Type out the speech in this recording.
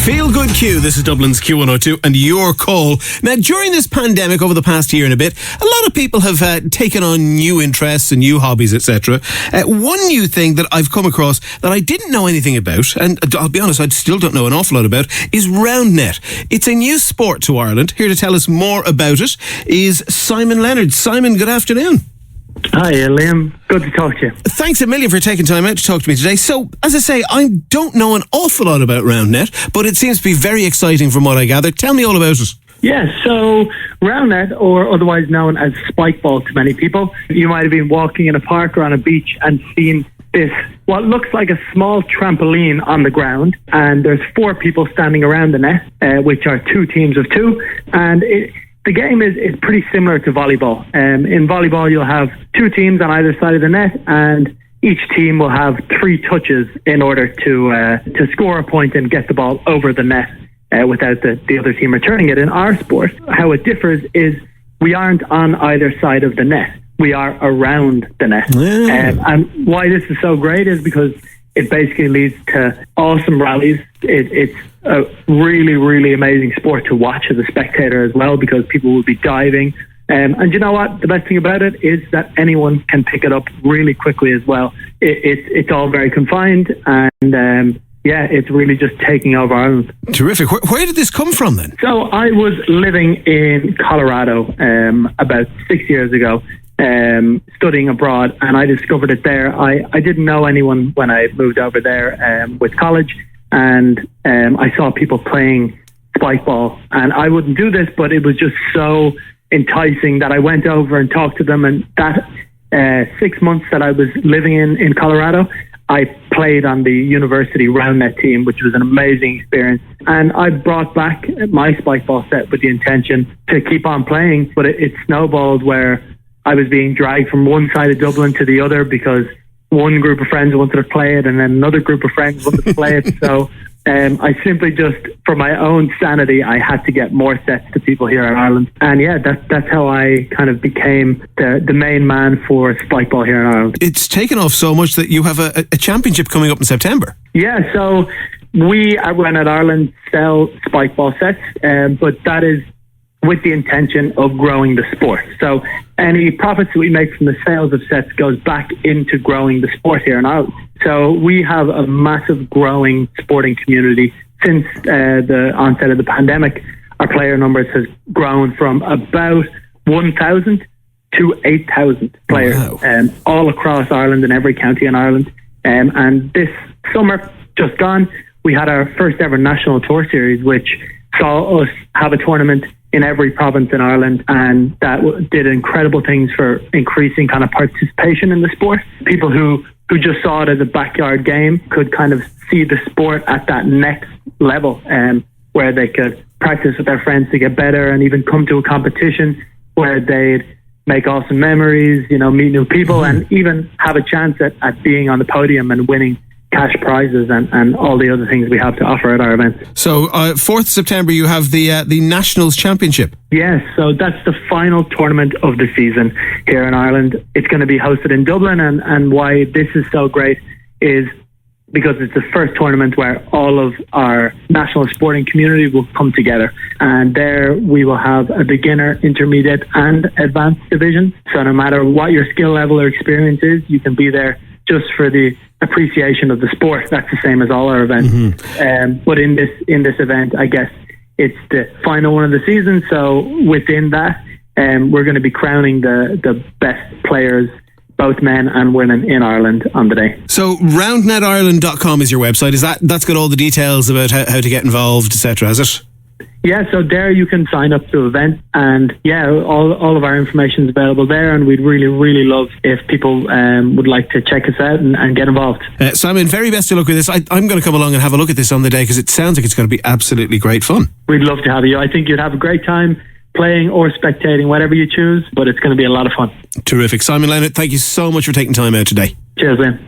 Feel Good Q, this is Dublin's Q102 and your call. Now, during this pandemic over the past year and a bit, a lot of people have taken on new interests and new hobbies, etc. One new thing that I've come across that I didn't know anything about, and I'll be honest, I still don't know an awful lot about, is Roundnet. It's a new sport to Ireland. Here to tell us more about it is Simon Leonard. Simon, good afternoon. Hi, Liam. Good to talk to you. Thanks a million for taking time out to talk to me today. So, as I say, I don't know an awful lot about Roundnet, but it seems to be very exciting from what I gather. Tell me all about it. Yeah, so Roundnet, or otherwise known as spike ball to many people, you might have been walking in a park or on a beach and seen this, what looks like a small trampoline on the ground, and there's 4 people standing around the net, which are 2 teams of 2, and the game is pretty similar to volleyball. In volleyball, you'll have 2 teams on either side of the net, and each team will have 3 touches in order to score a point and get the ball over the net without the other team returning it. In our sport, how it differs is we aren't on either side of the net. We are around the net. And why this is so great is because it basically leads to awesome rallies. It's a really, really amazing sport to watch as a spectator as well, because people will be diving. And you know what? The best thing about it is that anyone can pick it up really quickly as well. It's all very confined, and it's really just taking over Ireland. Terrific. Where did this come from then? So I was living in Colorado about 6 years ago, studying abroad, and I discovered it there. I didn't know anyone when I moved over there with college, and I saw people playing spike ball, and I wouldn't do this, but it was just so enticing that I went over and talked to them. And that 6 months that I was living in Colorado, I played on the university Roundnet team, which was an amazing experience. And I brought back my spike ball set with the intention to keep on playing, but it snowballed where I was being dragged from one side of Dublin to the other because one group of friends wanted to play it and then another group of friends wanted to play it. So I simply just, for my own sanity, I had to get more sets to people here in Ireland. And yeah, that's how I kind of became the main man for spike ball here in Ireland. It's taken off so much that you have a championship coming up in September. Yeah, so we at Roundnet Ireland sell spike ball sets, but that is with the intention of growing the sport. So any profits that we make from the sales of sets goes back into growing the sport here in Ireland. So we have a massive growing sporting community. Since the onset of the pandemic, our player numbers has grown from about 1,000 to 8,000 players. Wow. All across Ireland and every county in Ireland. And this summer, just gone, we had our first ever national tour series, which saw us have a tournament in every province in Ireland, and that did incredible things for increasing kind of participation in the sport. People who just saw it as a backyard game could kind of see the sport at that next level, where they could practice with their friends to get better, and even come to a competition where they'd make awesome memories, meet new people, and even have a chance at being on the podium and winning cash prizes and all the other things we have to offer at our events. So 4th September you have the Nationals Championship. Yes, so that's the final tournament of the season here in Ireland. It's going to be hosted in Dublin, and why this is so great is because it's the first tournament where all of our national sporting community will come together, and there we will have a beginner, intermediate and advanced division. So no matter what your skill level or experience is, you can be there just for the appreciation of the sport. That's the same as all our events. Mm-hmm. But in this event, I guess it's the final one of the season. So within that, we're going to be crowning the best players, both men and women, in Ireland on the day. So roundnetireland.com is your website. That's got all the details about how to get involved, etc., has it? Yeah, so there you can sign up to event, and all of our information is available there, and we'd really, really love if people would like to check us out and get involved. Simon, very best of luck with this. I'm going to come along and have a look at this on the day, because it sounds like it's going to be absolutely great fun. We'd love to have you. I think you'd have a great time playing or spectating, whatever you choose, but it's going to be a lot of fun. Terrific. Simon Leonard, thank you so much for taking time out today. Cheers, Lynn.